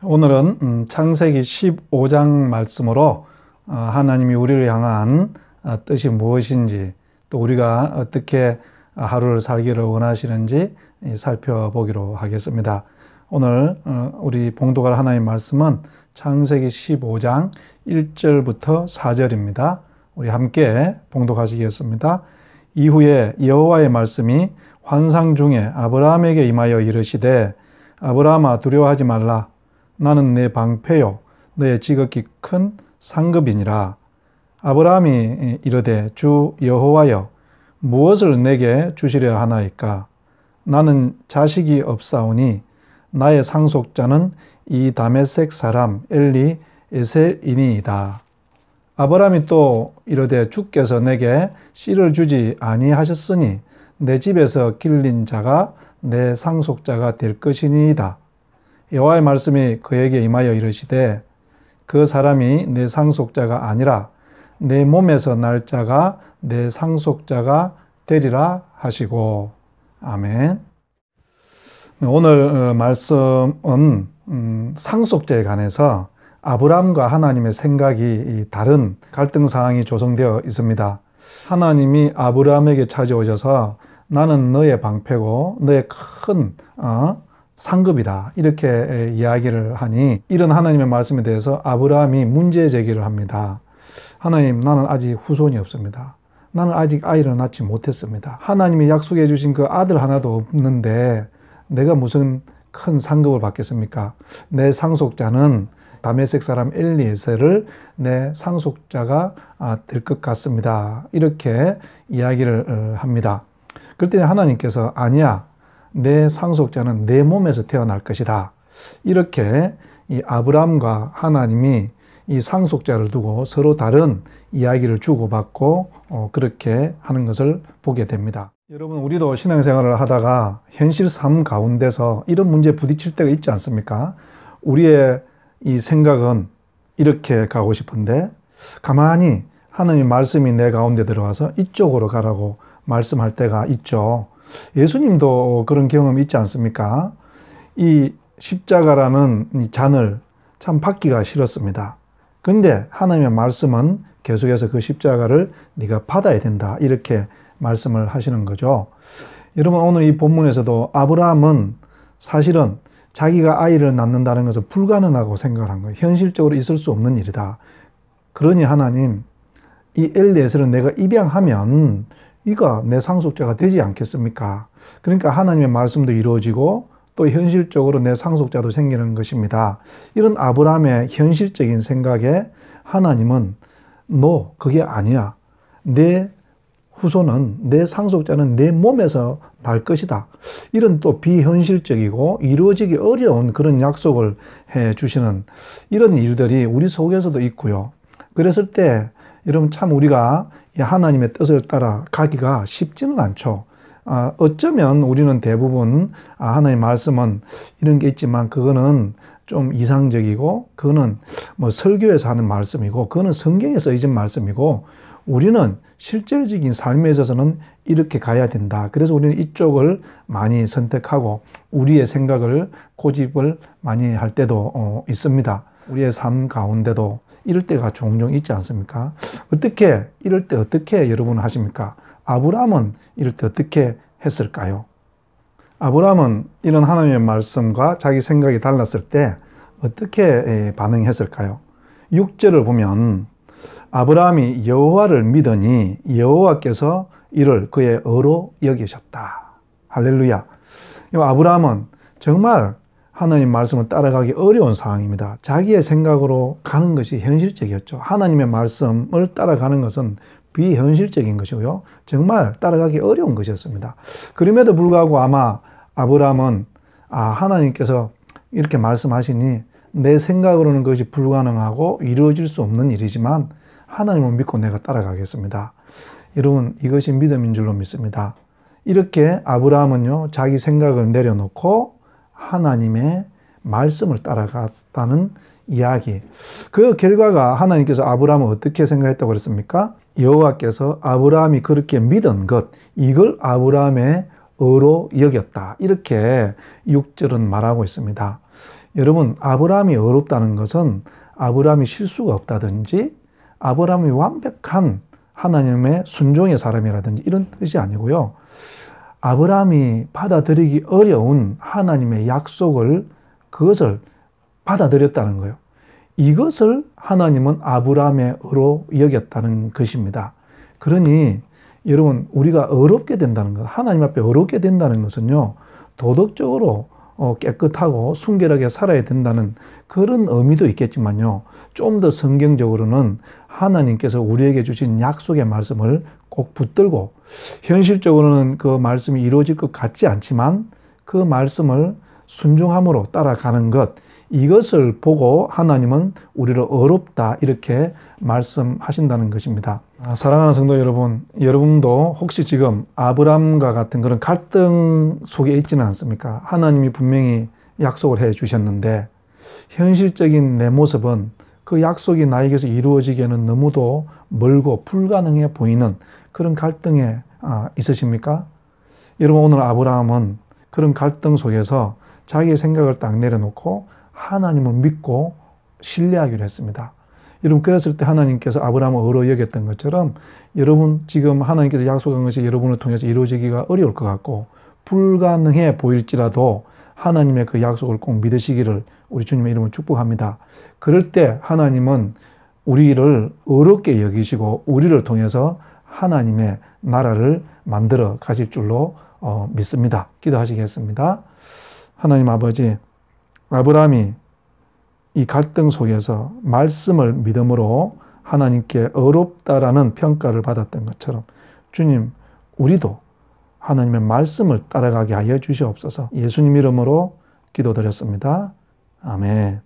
오늘은 창세기 15장 말씀으로 하나님이 우리를 향한 뜻이 무엇인지, 또 우리가 어떻게 하루를 살기를 원하시는지 살펴보기로 하겠습니다. 오늘 우리 봉독할 하나님의 말씀은 창세기 15장 1절부터 4절입니다. 우리 함께 봉독하시겠습니다. 이후에 여호와의 말씀이 환상 중에 아브라함에게 임하여 이르시되, 아브라함아, 두려워하지 말라. 나는 내 방패요 너의 지극히 큰 상급이니라. 아브라함이 이르되, 주 여호와여, 무엇을 내게 주시려 하나이까? 나는 자식이 없사오니 나의 상속자는 이 다메섹 사람 엘리에셀이니이다. 아브라함이 또 이르되, 주께서 내게 씨를 주지 아니하셨으니 내 집에서 길린 자가 내 상속자가 될 것이니이다. 여호와의 말씀이 그에게 임하여 이르시되, 그 사람이 내 상속자가 아니라 내 몸에서 날 자가 내 상속자가 되리라 하시고. 아멘. 오늘 말씀은 상속자에 관해서 아브라함과 하나님의 생각이 다른 갈등 상황이 조성되어 있습니다. 하나님이 아브라함에게 찾아오셔서 나는 너의 방패고 너의 큰 상급이다, 이렇게 이야기를 하니, 이런 하나님의 말씀에 대해서 아브라함이 문제 제기를 합니다. 하나님, 나는 아직 후손이 없습니다. 나는 아직 아이를 낳지 못했습니다. 하나님이 약속해 주신 그 아들 하나도 없는데 내가 무슨 큰 상급을 받겠습니까? 내 상속자는 다메섹 사람 엘리에셀을 내 상속자가 될 것 같습니다. 이렇게 이야기를 합니다. 그랬더니 하나님께서, 아니야, 내 상속자는 내 몸에서 태어날 것이다. 이렇게 이 아브라함과 하나님이 이 상속자를 두고 서로 다른 이야기를 주고받고 그렇게 하는 것을 보게 됩니다. 여러분, 우리도 신앙생활을 하다가 현실 삶 가운데서 이런 문제에 부딪힐 때가 있지 않습니까? 우리의 이 생각은 이렇게 가고 싶은데 가만히 하나님의 말씀이 내 가운데 들어와서 이쪽으로 가라고 말씀할 때가 있죠. 예수님도 그런 경험이 있지 않습니까? 이 십자가라는 이 잔을 참 받기가 싫었습니다. 그런데 하나님의 말씀은 계속해서 그 십자가를 네가 받아야 된다, 이렇게 말씀을 하시는 거죠. 여러분, 오늘 이 본문에서도 아브라함은 사실은 자기가 아이를 낳는다는 것은 불가능하고 생각을 한 거예요. 현실적으로 있을 수 없는 일이다. 그러니 하나님, 이 엘리에셀은 내가 입양하면 이가 내 상속자가 되지 않겠습니까? 그러니까 하나님의 말씀도 이루어지고 또 현실적으로 내 상속자도 생기는 것입니다. 이런 아브라함의 현실적인 생각에 하나님은 너, 그게 아니야. 내 후손은, 내 상속자는 내 몸에서 날 것이다. 이런 또 비현실적이고 이루어지기 어려운 그런 약속을 해 주시는 이런 일들이 우리 속에서도 있고요. 그랬을 때 여러분, 참 우리가 하나님의 뜻을 따라 가기가 쉽지는 않죠. 어쩌면 우리는 대부분 하나님의 말씀은 이런 게 있지만 그거는 좀 이상적이고, 그거는 뭐 설교에서 하는 말씀이고, 그거는 성경에 써있는 말씀이고, 우리는 실질적인 삶에 있어서는 이렇게 가야 된다. 그래서 우리는 이쪽을 많이 선택하고 우리의 생각을 고집을 많이 할 때도 있습니다. 우리의 삶 가운데도 이럴 때가 종종 있지 않습니까? 이럴 때 어떻게 여러분은 하십니까? 아브라함은 이럴 때 어떻게 했을까요? 아브라함은 이런 하나님의 말씀과 자기 생각이 달랐을 때 어떻게 반응했을까요? 6절을 보면, 아브라함이 여호와를 믿으니 여호와께서 이를 그의 의로 여기셨다. 할렐루야. 아브라함은 정말 하나님 말씀을 따라가기 어려운 상황입니다. 자기의 생각으로 가는 것이 현실적이었죠. 하나님의 말씀을 따라가는 것은 비현실적인 것이고요. 정말 따라가기 어려운 것이었습니다. 그럼에도 불구하고 아마 아브라함은 하나님께서 이렇게 말씀하시니 내 생각으로는 그것이 불가능하고 이루어질 수 없는 일이지만 하나님을 믿고 내가 따라가겠습니다. 여러분, 이것이 믿음인 줄로 믿습니다. 이렇게 아브라함은요, 자기 생각을 내려놓고 하나님의 말씀을 따라갔다는 이야기. 그 결과가 하나님께서 아브라함을 어떻게 생각했다고 그랬습니까? 여호와께서 아브라함이 그렇게 믿은 것, 이걸 아브라함의 의로 여겼다. 이렇게 6절은 말하고 있습니다. 여러분, 아브라함이 어렵다는 것은 아브라함이 실수가 없다든지 아브라함이 완벽한 하나님의 순종의 사람이라든지 이런 뜻이 아니고요. 아브라함이 받아들이기 어려운 하나님의 약속을 그것을 받아들였다는 거예요. 이것을 하나님은 아브라함의 의로 여겼다는 것입니다. 그러니 여러분, 우리가 어렵게 된다는 것, 하나님 앞에 어렵게 된다는 것은요, 도덕적으로 깨끗하고 순결하게 살아야 된다는 그런 의미도 있겠지만요, 좀 더 성경적으로는 하나님께서 우리에게 주신 약속의 말씀을 꼭 붙들고, 현실적으로는 그 말씀이 이루어질 것 같지 않지만 그 말씀을 순종함으로 따라가는 것, 이것을 보고 하나님은 우리를 어렵다 이렇게 말씀하신다는 것입니다. 사랑하는 성도 여러분, 여러분도 혹시 지금 아브라함과 같은 그런 갈등 속에 있지는 않습니까? 하나님이 분명히 약속을 해 주셨는데 현실적인 내 모습은 그 약속이 나에게서 이루어지기에는 너무도 멀고 불가능해 보이는 그런 갈등에 있으십니까? 여러분, 오늘 아브라함은 그런 갈등 속에서 자기의 생각을 딱 내려놓고 하나님을 믿고 신뢰하기로 했습니다. 여러분, 그랬을 때 하나님께서 아브라함을 의로 여겼던 것처럼 여러분 지금 하나님께서 약속한 것이 여러분을 통해서 이루어지기가 어려울 것 같고 불가능해 보일지라도 하나님의 그 약속을 꼭 믿으시기를 우리 주님의 이름으로 축복합니다. 그럴 때 하나님은 우리를 어렵게 여기시고 우리를 통해서 하나님의 나라를 만들어 가실 줄로 믿습니다. 기도하시겠습니다. 하나님 아버지, 아브라함이 이 갈등 속에서 말씀을 믿음으로 하나님께 어렵다라는 평가를 받았던 것처럼 주님, 우리도 하나님의 말씀을 따라가게 하여 주시옵소서. 예수님 이름으로 기도드렸습니다. 아멘.